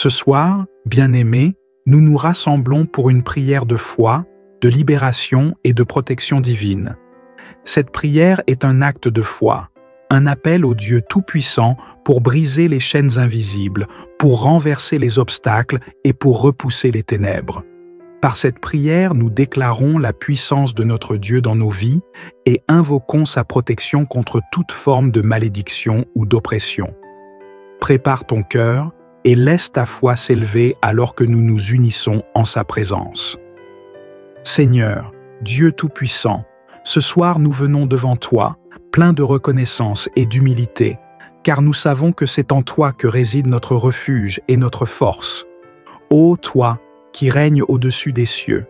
Ce soir, bien-aimés, nous nous rassemblons pour une prière de foi, de libération et de protection divine. Cette prière est un acte de foi, un appel au Dieu Tout-Puissant pour briser les chaînes invisibles, pour renverser les obstacles et pour repousser les ténèbres. Par cette prière, nous déclarons la puissance de notre Dieu dans nos vies et invoquons sa protection contre toute forme de malédiction ou d'oppression. Prépare ton cœur et laisse ta foi s'élever alors que nous nous unissons en sa présence. Seigneur, Dieu Tout-Puissant, ce soir nous venons devant toi, pleins de reconnaissance et d'humilité, car nous savons que c'est en toi que réside notre refuge et notre force. Ô toi, qui règnes au-dessus des cieux,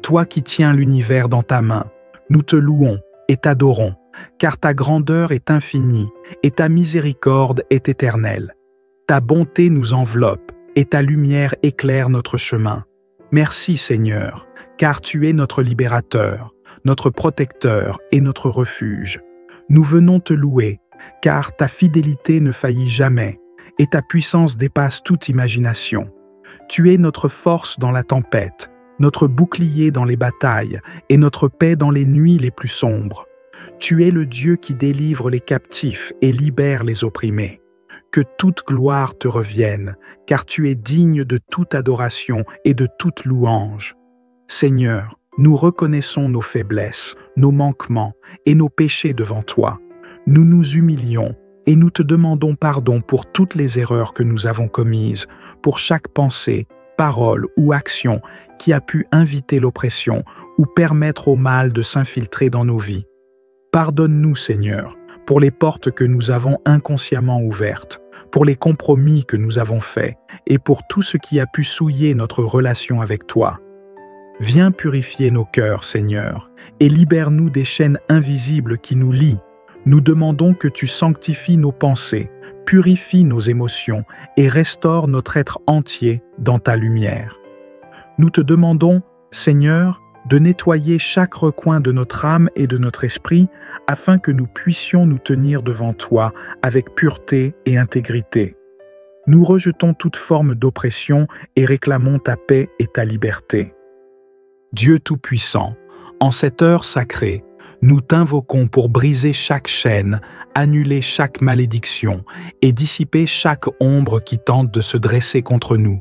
toi qui tiens l'univers dans ta main, nous te louons et t'adorons, car ta grandeur est infinie et ta miséricorde est éternelle. Ta bonté nous enveloppe et ta lumière éclaire notre chemin. Merci Seigneur, car tu es notre libérateur, notre protecteur et notre refuge. Nous venons te louer, car ta fidélité ne faillit jamais et ta puissance dépasse toute imagination. Tu es notre force dans la tempête, notre bouclier dans les batailles et notre paix dans les nuits les plus sombres. Tu es le Dieu qui délivre les captifs et libère les opprimés. Que toute gloire te revienne, car tu es digne de toute adoration et de toute louange. Seigneur, nous reconnaissons nos faiblesses, nos manquements et nos péchés devant toi. Nous nous humilions et nous te demandons pardon pour toutes les erreurs que nous avons commises, pour chaque pensée, parole ou action qui a pu inviter l'oppression ou permettre au mal de s'infiltrer dans nos vies. Pardonne-nous, Seigneur, pour les portes que nous avons inconsciemment ouvertes, pour les compromis que nous avons faits et pour tout ce qui a pu souiller notre relation avec toi. Viens purifier nos cœurs, Seigneur, et libère-nous des chaînes invisibles qui nous lient. Nous demandons que tu sanctifies nos pensées, purifies nos émotions et restaures notre être entier dans ta lumière. Nous te demandons, Seigneur, de nettoyer chaque recoin de notre âme et de notre esprit afin que nous puissions nous tenir devant toi avec pureté et intégrité. Nous rejetons toute forme d'oppression et réclamons ta paix et ta liberté. Dieu Tout-Puissant, en cette heure sacrée, nous t'invoquons pour briser chaque chaîne, annuler chaque malédiction et dissiper chaque ombre qui tente de se dresser contre nous.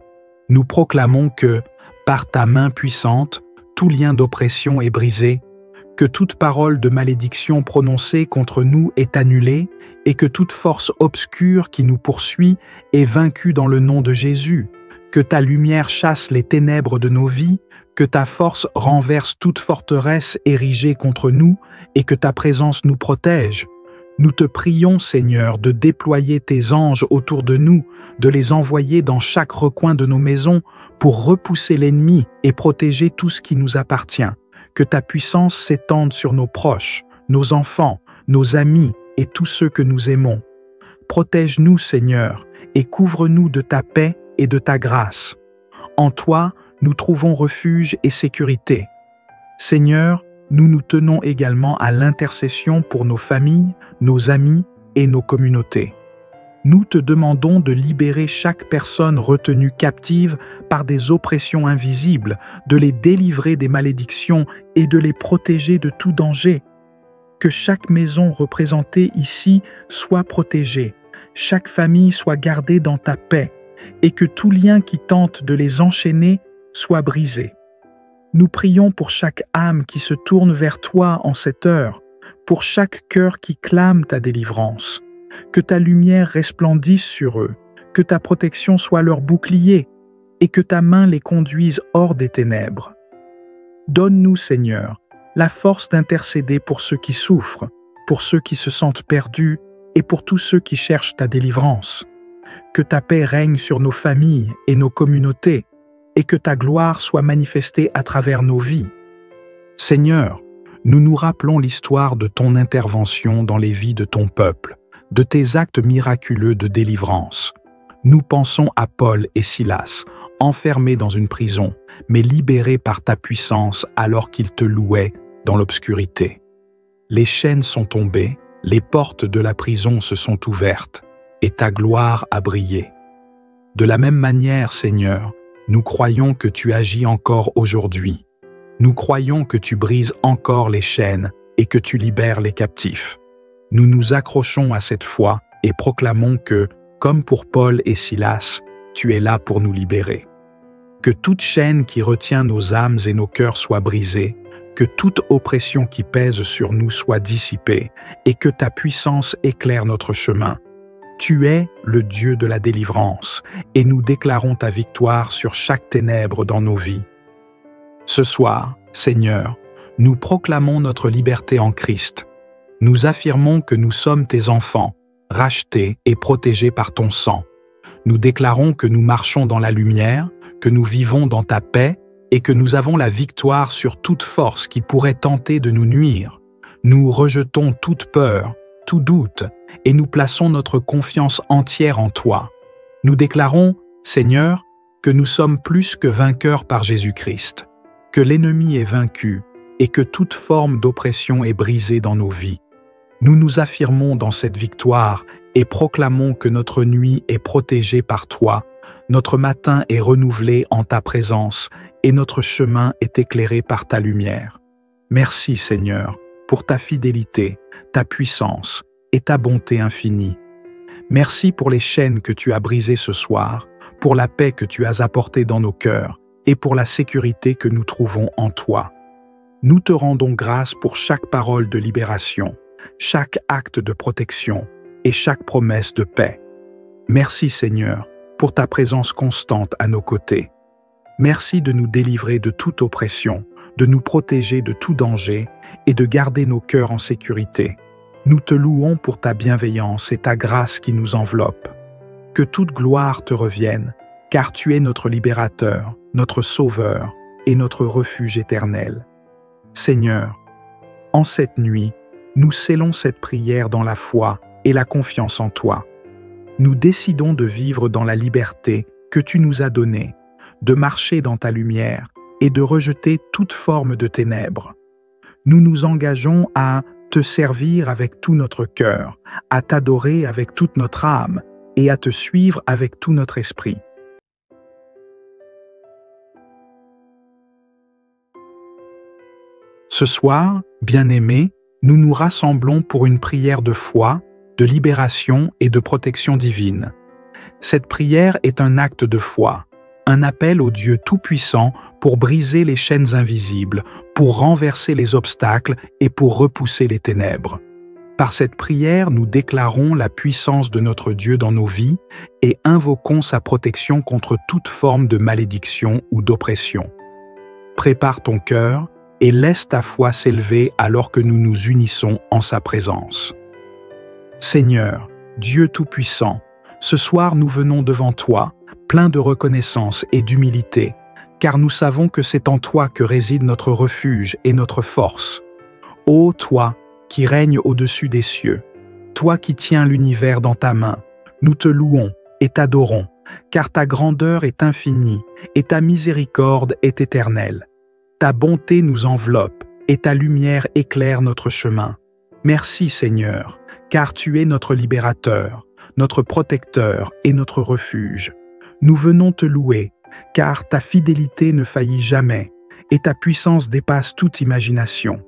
Nous proclamons que, par ta main puissante, tout lien d'oppression est brisé, que toute parole de malédiction prononcée contre nous est annulée et que toute force obscure qui nous poursuit est vaincue dans le nom de Jésus, que ta lumière chasse les ténèbres de nos vies, que ta force renverse toute forteresse érigée contre nous et que ta présence nous protège. Nous te prions, Seigneur, de déployer tes anges autour de nous, de les envoyer dans chaque recoin de nos maisons pour repousser l'ennemi et protéger tout ce qui nous appartient. Que ta puissance s'étende sur nos proches, nos enfants, nos amis et tous ceux que nous aimons. Protège-nous, Seigneur, et couvre-nous de ta paix et de ta grâce. En toi, nous trouvons refuge et sécurité. Seigneur, nous nous tenons également à l'intercession pour nos familles, nos amis et nos communautés. Nous te demandons de libérer chaque personne retenue captive par des oppressions invisibles, de les délivrer des malédictions et de les protéger de tout danger. Que chaque maison représentée ici soit protégée, chaque famille soit gardée dans ta paix, et que tout lien qui tente de les enchaîner soit brisé. Nous prions pour chaque âme qui se tourne vers toi en cette heure, pour chaque cœur qui clame ta délivrance. Que ta lumière resplendisse sur eux, que ta protection soit leur bouclier, et que ta main les conduise hors des ténèbres. Donne-nous, Seigneur, la force d'intercéder pour ceux qui souffrent, pour ceux qui se sentent perdus et pour tous ceux qui cherchent ta délivrance. Que ta paix règne sur nos familles et nos communautés, et que ta gloire soit manifestée à travers nos vies. Seigneur, nous nous rappelons l'histoire de ton intervention dans les vies de ton peuple, de tes actes miraculeux de délivrance. Nous pensons à Paul et Silas, enfermés dans une prison, mais libérés par ta puissance alors qu'ils te louaient dans l'obscurité. Les chaînes sont tombées, les portes de la prison se sont ouvertes, et ta gloire a brillé. De la même manière, Seigneur, nous croyons que tu agis encore aujourd'hui. Nous croyons que tu brises encore les chaînes et que tu libères les captifs. Nous nous accrochons à cette foi et proclamons que, comme pour Paul et Silas, tu es là pour nous libérer. Que toute chaîne qui retient nos âmes et nos cœurs soit brisée, que toute oppression qui pèse sur nous soit dissipée et que ta puissance éclaire notre chemin. Tu es le Dieu de la délivrance et nous déclarons ta victoire sur chaque ténèbre dans nos vies. Ce soir, Seigneur, nous proclamons notre liberté en Christ. Nous affirmons que nous sommes tes enfants, rachetés et protégés par ton sang. Nous déclarons que nous marchons dans la lumière, que nous vivons dans ta paix et que nous avons la victoire sur toute force qui pourrait tenter de nous nuire. Nous rejetons toute peur, tout doute, et nous plaçons notre confiance entière en toi. Nous déclarons, Seigneur, que nous sommes plus que vainqueurs par Jésus-Christ, que l'ennemi est vaincu et que toute forme d'oppression est brisée dans nos vies. Nous nous affirmons dans cette victoire et proclamons que notre nuit est protégée par toi, notre matin est renouvelé en ta présence et notre chemin est éclairé par ta lumière. Merci Seigneur pour ta fidélité, ta puissance et ta bonté infinie. Merci pour les chaînes que tu as brisées ce soir, pour la paix que tu as apportée dans nos cœurs et pour la sécurité que nous trouvons en toi. Nous te rendons grâce pour chaque parole de libération, chaque acte de protection et chaque promesse de paix. Merci Seigneur pour ta présence constante à nos côtés. Merci de nous délivrer de toute oppression, de nous protéger de tout danger et de garder nos cœurs en sécurité. Nous te louons pour ta bienveillance et ta grâce qui nous enveloppe. Que toute gloire te revienne, car tu es notre libérateur, notre sauveur et notre refuge éternel. Seigneur, en cette nuit, nous scellons cette prière dans la foi et la confiance en toi. Nous décidons de vivre dans la liberté que tu nous as donnée, de marcher dans ta lumière et de rejeter toute forme de ténèbres. Nous nous engageons à te servir avec tout notre cœur, à t'adorer avec toute notre âme et à te suivre avec tout notre esprit. Ce soir, bien-aimés, nous nous rassemblons pour une prière de foi, de libération et de protection divine. Cette prière est un acte de foi, un appel au Dieu Tout-Puissant pour briser les chaînes invisibles, pour renverser les obstacles et pour repousser les ténèbres. Par cette prière, nous déclarons la puissance de notre Dieu dans nos vies et invoquons sa protection contre toute forme de malédiction ou d'oppression. Prépare ton cœur et laisse ta foi s'élever alors que nous nous unissons en sa présence. Seigneur, Dieu Tout-Puissant, ce soir nous venons devant toi, pleins de reconnaissance et d'humilité, car nous savons que c'est en toi que réside notre refuge et notre force. Ô toi, qui règnes au-dessus des cieux, toi qui tiens l'univers dans ta main, nous te louons et t'adorons, car ta grandeur est infinie et ta miséricorde est éternelle. Ta bonté nous enveloppe et ta lumière éclaire notre chemin. Merci Seigneur, car tu es notre libérateur, notre protecteur et notre refuge. Nous venons te louer, car ta fidélité ne faillit jamais et ta puissance dépasse toute imagination.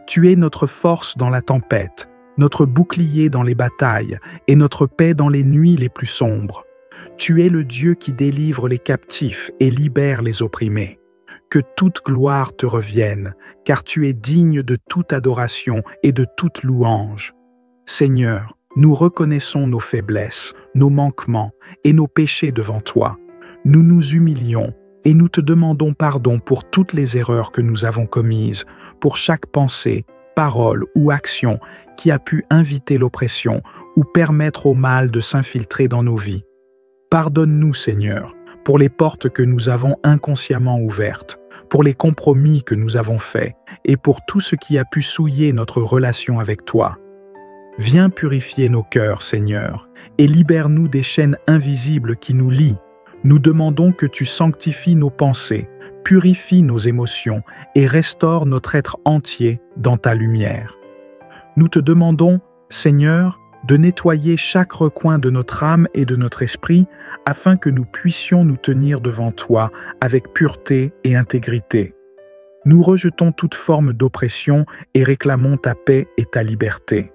Tu es notre force dans la tempête, notre bouclier dans les batailles et notre paix dans les nuits les plus sombres. Tu es le Dieu qui délivre les captifs et libère les opprimés. Que toute gloire te revienne, car tu es digne de toute adoration et de toute louange. Seigneur, nous reconnaissons nos faiblesses, nos manquements et nos péchés devant toi. Nous nous humilions et nous te demandons pardon pour toutes les erreurs que nous avons commises, pour chaque pensée, parole ou action qui a pu inviter l'oppression ou permettre au mal de s'infiltrer dans nos vies. Pardonne-nous, Seigneur, pour les portes que nous avons inconsciemment ouvertes, pour les compromis que nous avons faits et pour tout ce qui a pu souiller notre relation avec toi. Viens purifier nos cœurs, Seigneur, et libère-nous des chaînes invisibles qui nous lient. Nous demandons que tu sanctifies nos pensées, purifies nos émotions et restaure notre être entier dans ta lumière. Nous te demandons, Seigneur, de nettoyer chaque recoin de notre âme et de notre esprit, afin que nous puissions nous tenir devant toi avec pureté et intégrité. Nous rejetons toute forme d'oppression et réclamons ta paix et ta liberté.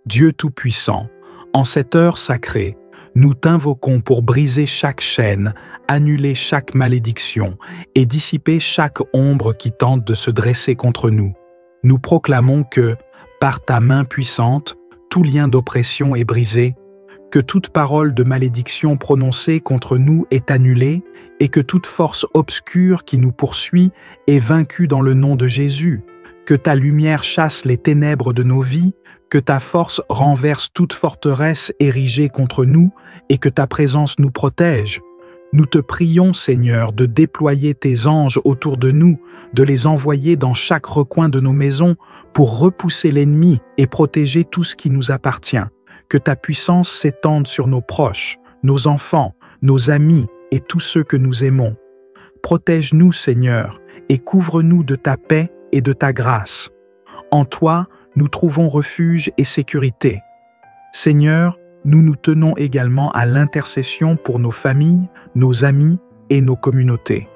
Dieu Tout-Puissant, en cette heure sacrée, nous t'invoquons pour briser chaque chaîne, annuler chaque malédiction et dissiper chaque ombre qui tente de se dresser contre nous. Nous proclamons que, par ta main puissante, tout lien d'oppression est brisé, que toute parole de malédiction prononcée contre nous est annulée et que toute force obscure qui nous poursuit est vaincue dans le nom de Jésus, que ta lumière chasse les ténèbres de nos vies, que ta force renverse toute forteresse érigée contre nous et que ta présence nous protège. Nous te prions, Seigneur, de déployer tes anges autour de nous, de les envoyer dans chaque recoin de nos maisons pour repousser l'ennemi et protéger tout ce qui nous appartient. Que ta puissance s'étende sur nos proches, nos enfants, nos amis et tous ceux que nous aimons. Protège-nous, Seigneur, et couvre-nous de ta paix et de ta grâce. En toi, nous trouvons refuge et sécurité. Seigneur, nous nous tenons également à l'intercession pour nos familles, nos amis et nos communautés.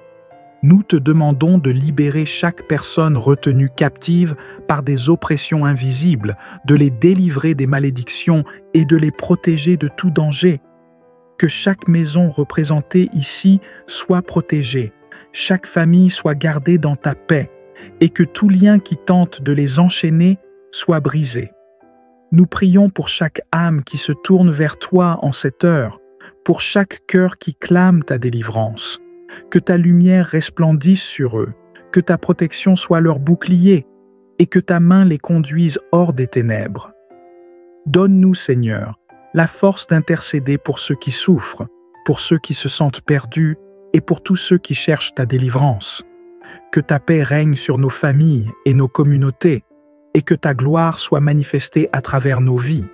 Nous te demandons de libérer chaque personne retenue captive par des oppressions invisibles, de les délivrer des malédictions et de les protéger de tout danger. Que chaque maison représentée ici soit protégée, chaque famille soit gardée dans ta paix, et que tout lien qui tente de les enchaîner soit brisé. Nous prions pour chaque âme qui se tourne vers toi en cette heure, pour chaque cœur qui clame ta délivrance. Que ta lumière resplendisse sur eux, que ta protection soit leur bouclier, et que ta main les conduise hors des ténèbres. Donne-nous, Seigneur, la force d'intercéder pour ceux qui souffrent, pour ceux qui se sentent perdus et pour tous ceux qui cherchent ta délivrance. Que ta paix règne sur nos familles et nos communautés, et que ta gloire soit manifestée à travers nos vies.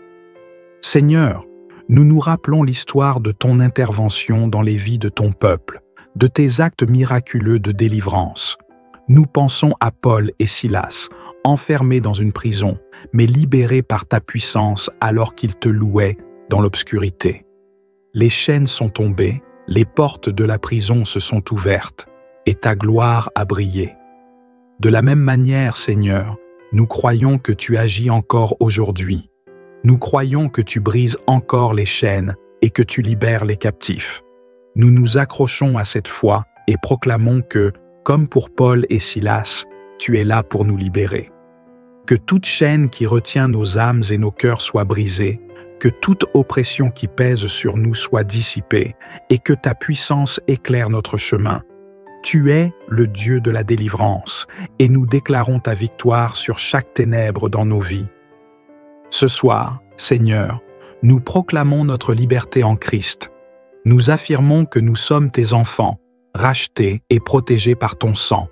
Seigneur, nous nous rappelons l'histoire de ton intervention dans les vies de ton peuple, de tes actes miraculeux de délivrance. Nous pensons à Paul et Silas, enfermés dans une prison, mais libérés par ta puissance alors qu'ils te louaient dans l'obscurité. Les chaînes sont tombées, les portes de la prison se sont ouvertes, et ta gloire a brillé. De la même manière, Seigneur, nous croyons que tu agis encore aujourd'hui. Nous croyons que tu brises encore les chaînes et que tu libères les captifs. Nous nous accrochons à cette foi et proclamons que, comme pour Paul et Silas, tu es là pour nous libérer. Que toute chaîne qui retient nos âmes et nos cœurs soit brisée, que toute oppression qui pèse sur nous soit dissipée et que ta puissance éclaire notre chemin. Tu es le Dieu de la délivrance et nous déclarons ta victoire sur chaque ténèbre dans nos vies. Ce soir, Seigneur, nous proclamons notre liberté en Christ. Nous affirmons que nous sommes tes enfants, rachetés et protégés par ton sang.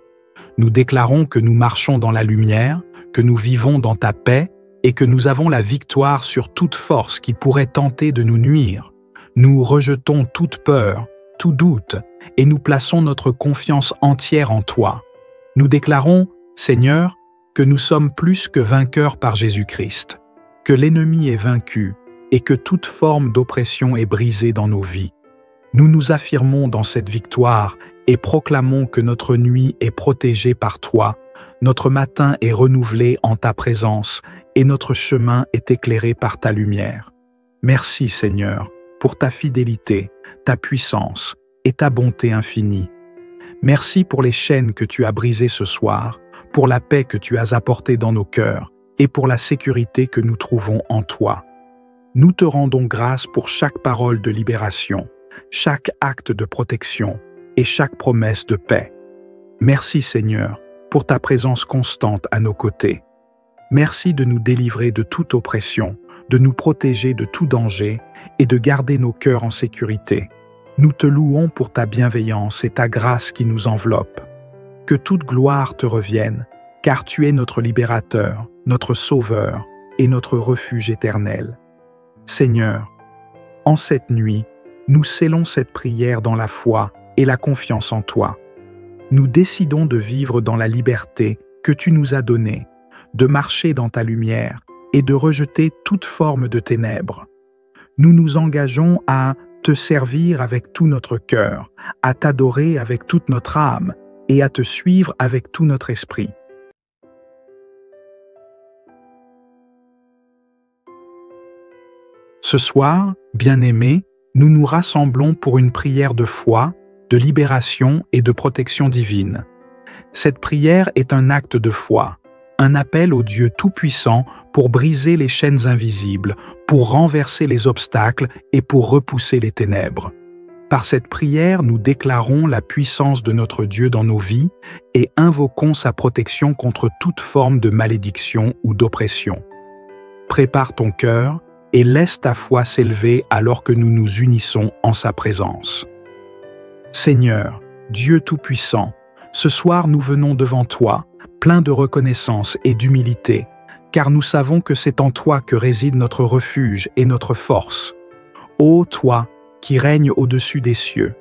Nous déclarons que nous marchons dans la lumière, que nous vivons dans ta paix et que nous avons la victoire sur toute force qui pourrait tenter de nous nuire. Nous rejetons toute peur, tout doute, et nous plaçons notre confiance entière en toi. Nous déclarons, Seigneur, que nous sommes plus que vainqueurs par Jésus-Christ, que l'ennemi est vaincu et que toute forme d'oppression est brisée dans nos vies. Nous nous affirmons dans cette victoire et proclamons que notre nuit est protégée par toi, notre matin est renouvelé en ta présence et notre chemin est éclairé par ta lumière. Merci, Seigneur, pour ta fidélité, ta puissance et ta bonté infinie. Merci pour les chaînes que tu as brisées ce soir, pour la paix que tu as apportée dans nos cœurs et pour la sécurité que nous trouvons en toi. Nous te rendons grâce pour chaque parole de libération, chaque acte de protection et chaque promesse de paix. Merci, Seigneur, pour ta présence constante à nos côtés. Merci de nous délivrer de toute oppression, de nous protéger de tout danger et de garder nos cœurs en sécurité. Nous te louons pour ta bienveillance et ta grâce qui nous enveloppe. Que toute gloire te revienne, car tu es notre libérateur, notre sauveur et notre refuge éternel. Seigneur, en cette nuit, nous scellons cette prière dans la foi et la confiance en toi. Nous décidons de vivre dans la liberté que tu nous as donnée, de marcher dans ta lumière et de rejeter toute forme de ténèbres. Nous nous engageons à te servir avec tout notre cœur, à t'adorer avec toute notre âme et à te suivre avec tout notre esprit. Ce soir, bien-aimés, nous nous rassemblons pour une prière de foi, de libération et de protection divine. Cette prière est un acte de foi, un appel au Dieu Tout-Puissant pour briser les chaînes invisibles, pour renverser les obstacles et pour repousser les ténèbres. Par cette prière, nous déclarons la puissance de notre Dieu dans nos vies et invoquons sa protection contre toute forme de malédiction ou d'oppression. Prépare ton cœur et laisse ta foi s'élever alors que nous nous unissons en sa présence. Seigneur, Dieu Tout-Puissant, ce soir nous venons devant toi, pleins de reconnaissance et d'humilité, car nous savons que c'est en toi que réside notre refuge et notre force. Ô toi, qui règnes au-dessus des cieux,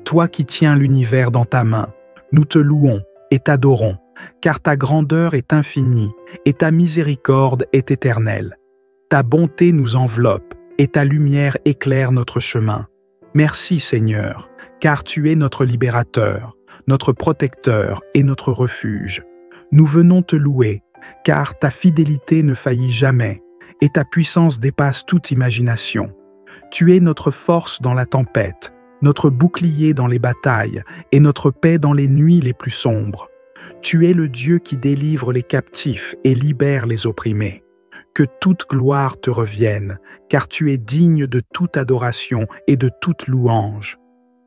toi qui tiens l'univers dans ta main, nous te louons et t'adorons, car ta grandeur est infinie et ta miséricorde est éternelle. Ta bonté nous enveloppe et ta lumière éclaire notre chemin. Merci Seigneur, car tu es notre libérateur, notre protecteur et notre refuge. Nous venons te louer, car ta fidélité ne faillit jamais et ta puissance dépasse toute imagination. Tu es notre force dans la tempête, notre bouclier dans les batailles et notre paix dans les nuits les plus sombres. Tu es le Dieu qui délivre les captifs et libère les opprimés. Que toute gloire te revienne, car tu es digne de toute adoration et de toute louange.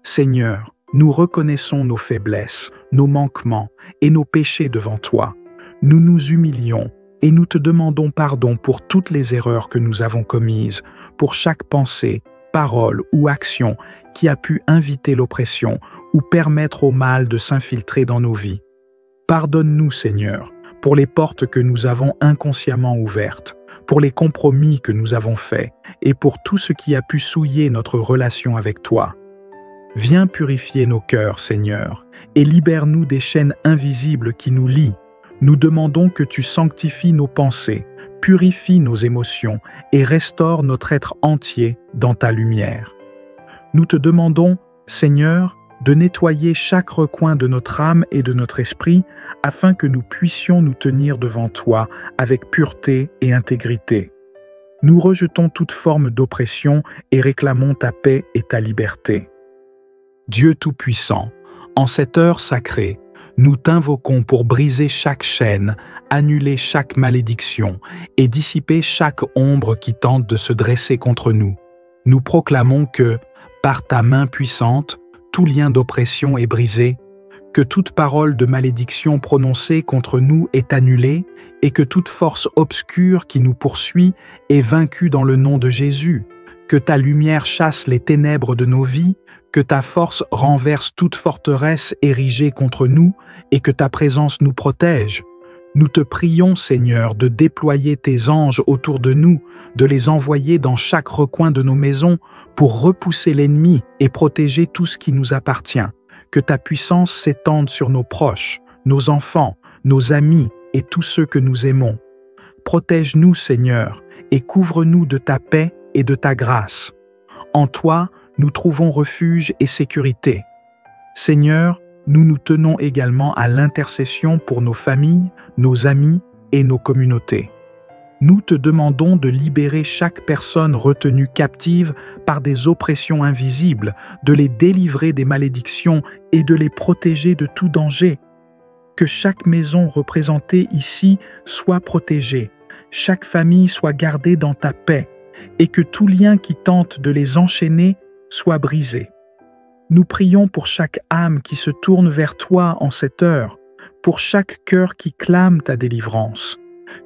Seigneur, nous reconnaissons nos faiblesses, nos manquements et nos péchés devant toi. Nous nous humilions et nous te demandons pardon pour toutes les erreurs que nous avons commises, pour chaque pensée, parole ou action qui a pu inviter l'oppression ou permettre au mal de s'infiltrer dans nos vies. Pardonne-nous, Seigneur, pour les portes que nous avons inconsciemment ouvertes, pour les compromis que nous avons faits et pour tout ce qui a pu souiller notre relation avec toi. Viens purifier nos cœurs, Seigneur, et libère-nous des chaînes invisibles qui nous lient. Nous demandons que tu sanctifies nos pensées, purifies nos émotions et restaure notre être entier dans ta lumière. Nous te demandons, Seigneur, de nettoyer chaque recoin de notre âme et de notre esprit afin que nous puissions nous tenir devant toi avec pureté et intégrité. Nous rejetons toute forme d'oppression et réclamons ta paix et ta liberté. Dieu Tout-Puissant, en cette heure sacrée, nous t'invoquons pour briser chaque chaîne, annuler chaque malédiction et dissiper chaque ombre qui tente de se dresser contre nous. Nous proclamons que, par ta main puissante, tout lien d'oppression est brisé, que toute parole de malédiction prononcée contre nous est annulée et que toute force obscure qui nous poursuit est vaincue dans le nom de Jésus, que ta lumière chasse les ténèbres de nos vies, que ta force renverse toute forteresse érigée contre nous et que ta présence nous protège. Nous te prions, Seigneur, de déployer tes anges autour de nous, de les envoyer dans chaque recoin de nos maisons pour repousser l'ennemi et protéger tout ce qui nous appartient. Que ta puissance s'étende sur nos proches, nos enfants, nos amis et tous ceux que nous aimons. Protège-nous, Seigneur, et couvre-nous de ta paix et de ta grâce. En toi, nous trouvons refuge et sécurité. Seigneur, nous nous tenons également à l'intercession pour nos familles, nos amis et nos communautés. Nous te demandons de libérer chaque personne retenue captive par des oppressions invisibles, de les délivrer des malédictions et de les protéger de tout danger. Que chaque maison représentée ici soit protégée, chaque famille soit gardée dans ta paix, et que tout lien qui tente de les enchaîner soit brisé. Nous prions pour chaque âme qui se tourne vers toi en cette heure, pour chaque cœur qui clame ta délivrance.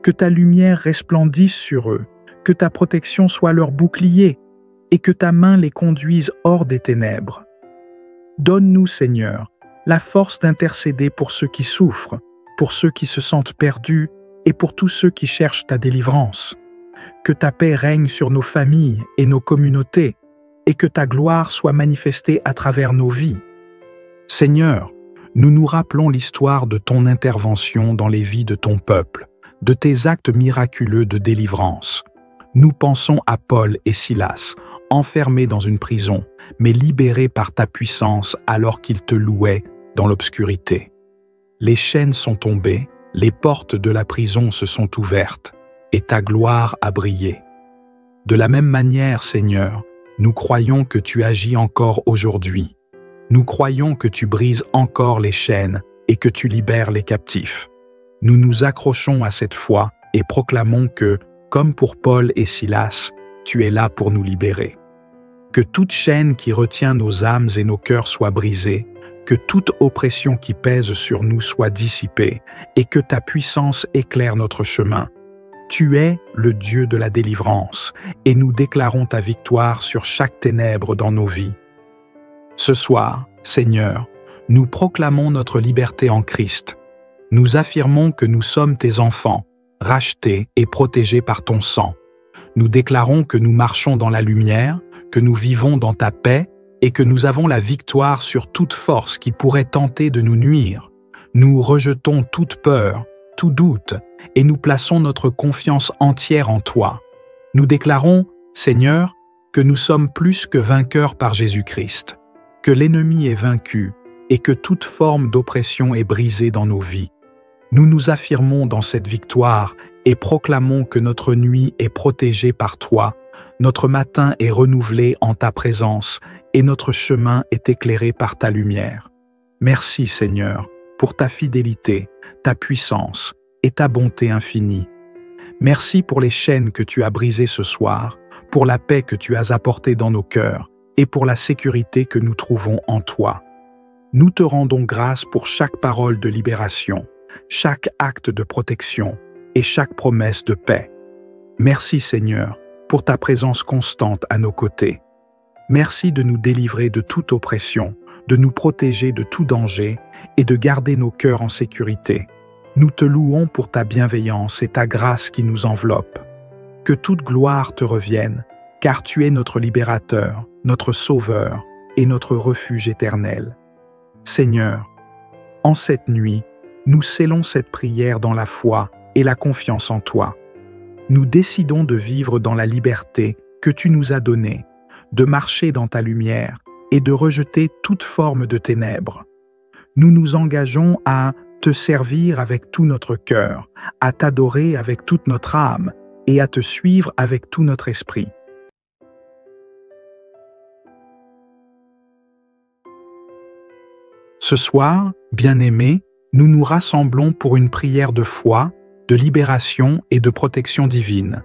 Que ta lumière resplendisse sur eux, que ta protection soit leur bouclier, et que ta main les conduise hors des ténèbres. Donne-nous, Seigneur, la force d'intercéder pour ceux qui souffrent, pour ceux qui se sentent perdus et pour tous ceux qui cherchent ta délivrance. Que ta paix règne sur nos familles et nos communautés, et que ta gloire soit manifestée à travers nos vies. Seigneur, nous nous rappelons l'histoire de ton intervention dans les vies de ton peuple, de tes actes miraculeux de délivrance. Nous pensons à Paul et Silas, enfermés dans une prison, mais libérés par ta puissance alors qu'ils te louaient dans l'obscurité. Les chaînes sont tombées, les portes de la prison se sont ouvertes, et ta gloire a brillé. De la même manière, Seigneur, nous croyons que tu agis encore aujourd'hui. Nous croyons que tu brises encore les chaînes et que tu libères les captifs. Nous nous accrochons à cette foi et proclamons que, comme pour Paul et Silas, tu es là pour nous libérer. Que toute chaîne qui retient nos âmes et nos cœurs soit brisée, que toute oppression qui pèse sur nous soit dissipée et que ta puissance éclaire notre chemin. Tu es le Dieu de la délivrance et nous déclarons ta victoire sur chaque ténèbre dans nos vies. Ce soir, Seigneur, nous proclamons notre liberté en Christ. Nous affirmons que nous sommes tes enfants, rachetés et protégés par ton sang. Nous déclarons que nous marchons dans la lumière, que nous vivons dans ta paix et que nous avons la victoire sur toute force qui pourrait tenter de nous nuire. Nous rejetons toute peur, tout doute, et nous plaçons notre confiance entière en toi. Nous déclarons, Seigneur, que nous sommes plus que vainqueurs par Jésus-Christ, que l'ennemi est vaincu et que toute forme d'oppression est brisée dans nos vies. Nous nous affirmons dans cette victoire et proclamons que notre nuit est protégée par toi, notre matin est renouvelé en ta présence et notre chemin est éclairé par ta lumière. Merci Seigneur pour ta fidélité, ta puissance et ta bonté infinie. Merci pour les chaînes que tu as brisées ce soir, pour la paix que tu as apportée dans nos cœurs et pour la sécurité que nous trouvons en toi. Nous te rendons grâce pour chaque parole de libération, chaque acte de protection et chaque promesse de paix. Merci Seigneur pour ta présence constante à nos côtés. Merci de nous délivrer de toute oppression, de nous protéger de tout danger et de garder nos cœurs en sécurité. Nous te louons pour ta bienveillance et ta grâce qui nous enveloppe. Que toute gloire te revienne, car tu es notre libérateur, notre sauveur et notre refuge éternel. Seigneur, en cette nuit, nous scellons cette prière dans la foi et la confiance en toi. Nous décidons de vivre dans la liberté que tu nous as donnée, de marcher dans ta lumière et de rejeter toute forme de ténèbres. Nous nous engageons à te servir avec tout notre cœur, à t'adorer avec toute notre âme et à te suivre avec tout notre esprit. Ce soir, bien-aimés, nous nous rassemblons pour une prière de foi, de libération et de protection divine.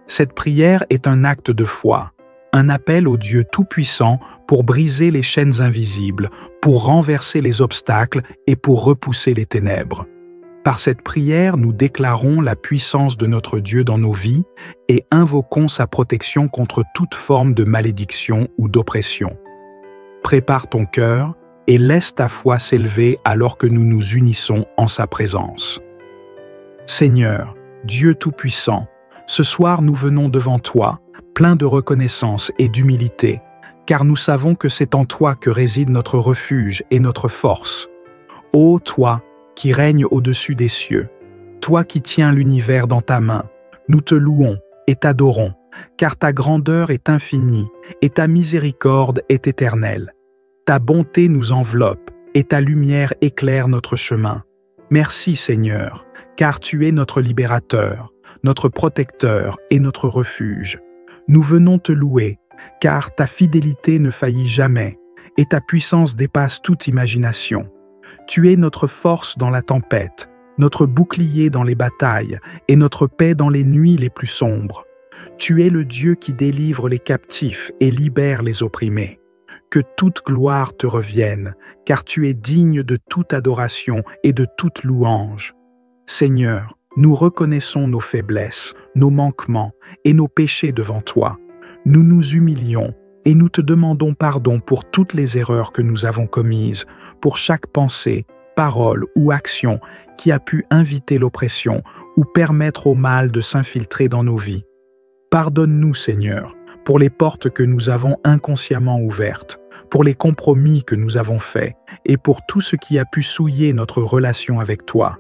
Cette prière est un acte de foi, un appel au Dieu Tout-Puissant pour briser les chaînes invisibles, pour renverser les obstacles et pour repousser les ténèbres. Par cette prière, nous déclarons la puissance de notre Dieu dans nos vies et invoquons sa protection contre toute forme de malédiction ou d'oppression. Prépare ton cœur et laisse ta foi s'élever alors que nous nous unissons en sa présence. Seigneur, Dieu Tout-Puissant, ce soir nous venons devant toi, pleins de reconnaissance et d'humilité, car nous savons que c'est en toi que réside notre refuge et notre force. Ô toi, qui règnes au-dessus des cieux, toi qui tiens l'univers dans ta main, nous te louons et t'adorons, car ta grandeur est infinie et ta miséricorde est éternelle. Ta bonté nous enveloppe et ta lumière éclaire notre chemin. Merci Seigneur, car tu es notre libérateur, notre protecteur et notre refuge. Nous venons te louer, car ta fidélité ne faillit jamais et ta puissance dépasse toute imagination. Tu es notre force dans la tempête, notre bouclier dans les batailles et notre paix dans les nuits les plus sombres. Tu es le Dieu qui délivre les captifs et libère les opprimés. Que toute gloire te revienne, car tu es digne de toute adoration et de toute louange. Seigneur, nous reconnaissons nos faiblesses, nos manquements et nos péchés devant toi. Nous nous humilions et nous te demandons pardon pour toutes les erreurs que nous avons commises, pour chaque pensée, parole ou action qui a pu inviter l'oppression ou permettre au mal de s'infiltrer dans nos vies. Pardonne-nous, Seigneur, pour les portes que nous avons inconsciemment ouvertes, pour les compromis que nous avons faits et pour tout ce qui a pu souiller notre relation avec toi.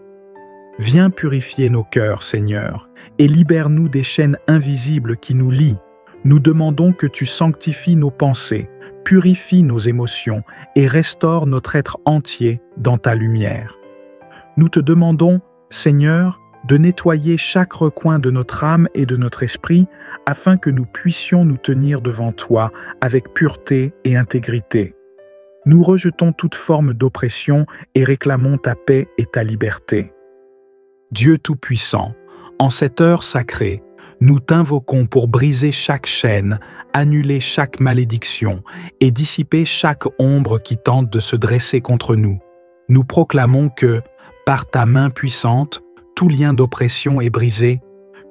Viens purifier nos cœurs, Seigneur, et libère-nous des chaînes invisibles qui nous lient. Nous demandons que tu sanctifies nos pensées, purifies nos émotions et restaure notre être entier dans ta lumière. Nous te demandons, Seigneur, de nettoyer chaque recoin de notre âme et de notre esprit afin que nous puissions nous tenir devant toi avec pureté et intégrité. Nous rejetons toute forme d'oppression et réclamons ta paix et ta liberté. Dieu Tout-Puissant, en cette heure sacrée, nous t'invoquons pour briser chaque chaîne, annuler chaque malédiction et dissiper chaque ombre qui tente de se dresser contre nous. Nous proclamons que, par ta main puissante, tout lien d'oppression est brisé,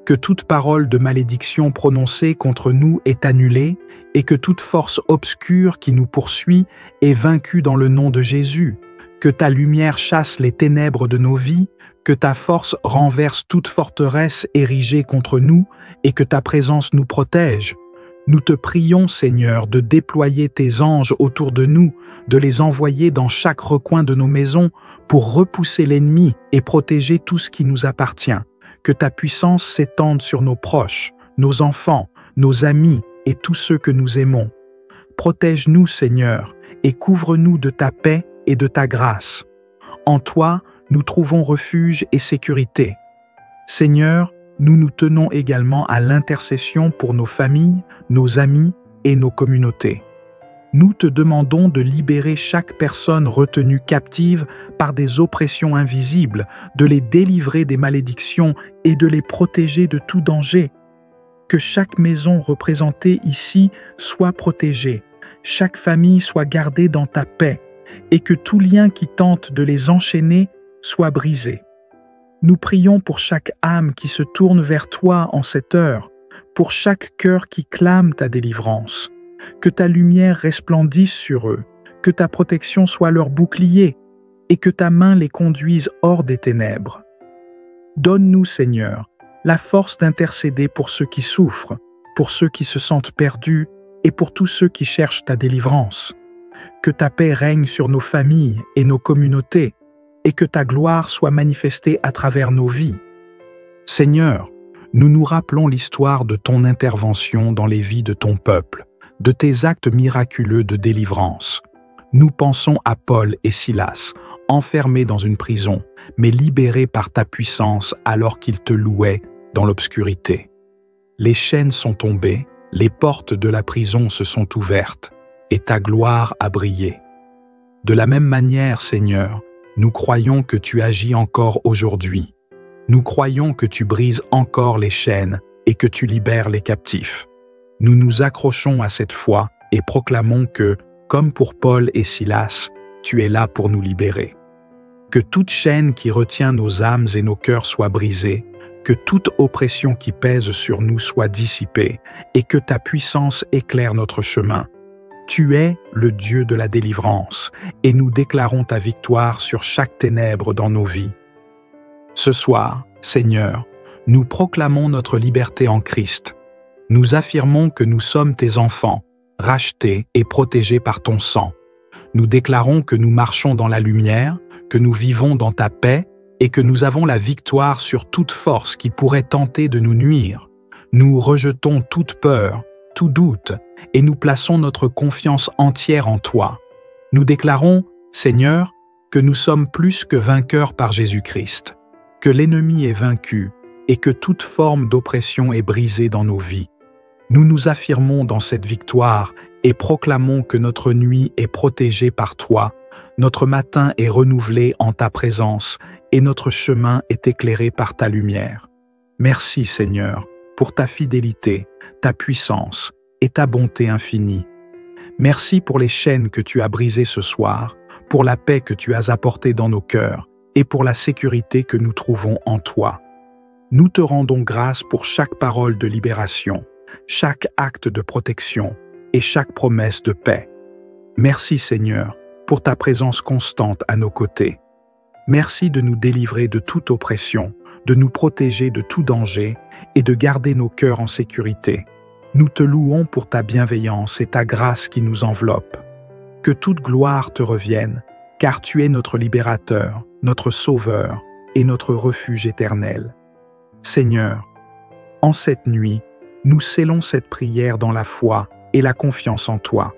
que toute parole de malédiction prononcée contre nous est annulée et que toute force obscure qui nous poursuit est vaincue dans le nom de Jésus, que ta lumière chasse les ténèbres de nos vies, que ta force renverse toute forteresse érigée contre nous et que ta présence nous protège. Nous te prions, Seigneur, de déployer tes anges autour de nous, de les envoyer dans chaque recoin de nos maisons pour repousser l'ennemi et protéger tout ce qui nous appartient. Que ta puissance s'étende sur nos proches, nos enfants, nos amis et tous ceux que nous aimons. Protège-nous, Seigneur, et couvre-nous de ta paix et de ta grâce. En toi, nous trouvons refuge et sécurité. Seigneur, nous nous tenons également à l'intercession pour nos familles, nos amis et nos communautés. Nous te demandons de libérer chaque personne retenue captive par des oppressions invisibles, de les délivrer des malédictions et de les protéger de tout danger. Que chaque maison représentée ici soit protégée, chaque famille soit gardée dans ta paix, et que tout lien qui tente de les enchaîner soit brisé. Nous prions pour chaque âme qui se tourne vers toi en cette heure, pour chaque cœur qui clame ta délivrance. Que ta lumière resplendisse sur eux, que ta protection soit leur bouclier, et que ta main les conduise hors des ténèbres. Donne-nous, Seigneur, la force d'intercéder pour ceux qui souffrent, pour ceux qui se sentent perdus et pour tous ceux qui cherchent ta délivrance. Que ta paix règne sur nos familles et nos communautés, et que ta gloire soit manifestée à travers nos vies. Seigneur, nous nous rappelons l'histoire de ton intervention dans les vies de ton peuple, de tes actes miraculeux de délivrance. Nous pensons à Paul et Silas, enfermés dans une prison, mais libérés par ta puissance alors qu'ils te louaient dans l'obscurité. Les chaînes sont tombées, les portes de la prison se sont ouvertes, et ta gloire a brillé. De la même manière, Seigneur, nous croyons que tu agis encore aujourd'hui. Nous croyons que tu brises encore les chaînes et que tu libères les captifs. Nous nous accrochons à cette foi et proclamons que, comme pour Paul et Silas, tu es là pour nous libérer. Que toute chaîne qui retient nos âmes et nos cœurs soit brisée, que toute oppression qui pèse sur nous soit dissipée et que ta puissance éclaire notre chemin. Tu es le Dieu de la délivrance et nous déclarons ta victoire sur chaque ténèbre dans nos vies. Ce soir, Seigneur, nous proclamons notre liberté en Christ. Nous affirmons que nous sommes tes enfants, rachetés et protégés par ton sang. Nous déclarons que nous marchons dans la lumière, que nous vivons dans ta paix et que nous avons la victoire sur toute force qui pourrait tenter de nous nuire. Nous rejetons toute peur, tout doute, et nous plaçons notre confiance entière en toi. Nous déclarons, Seigneur, que nous sommes plus que vainqueurs par Jésus-Christ, que l'ennemi est vaincu et que toute forme d'oppression est brisée dans nos vies. Nous nous affirmons dans cette victoire et proclamons que notre nuit est protégée par toi, notre matin est renouvelé en ta présence et notre chemin est éclairé par ta lumière. Merci, Seigneur, pour ta fidélité, ta puissance et ta bonté infinie. Merci pour les chaînes que tu as brisées ce soir, pour la paix que tu as apportée dans nos cœurs et pour la sécurité que nous trouvons en toi. Nous te rendons grâce pour chaque parole de libération, chaque acte de protection et chaque promesse de paix. Merci, Seigneur, pour ta présence constante à nos côtés. Merci de nous délivrer de toute oppression, de nous protéger de tout danger et de garder nos cœurs en sécurité. Nous te louons pour ta bienveillance et ta grâce qui nous enveloppe. Que toute gloire te revienne, car tu es notre libérateur, notre sauveur, et notre refuge éternel. Seigneur, en cette nuit, nous scellons cette prière dans la foi et la confiance en toi.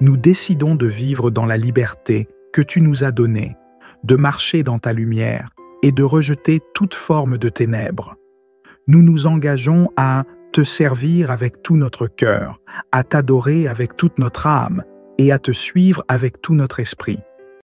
Nous décidons de vivre dans la liberté que tu nous as donnée, de marcher dans ta lumière et de rejeter toute forme de ténèbres. Nous nous engageons à te servir avec tout notre cœur, à t'adorer avec toute notre âme et à te suivre avec tout notre esprit.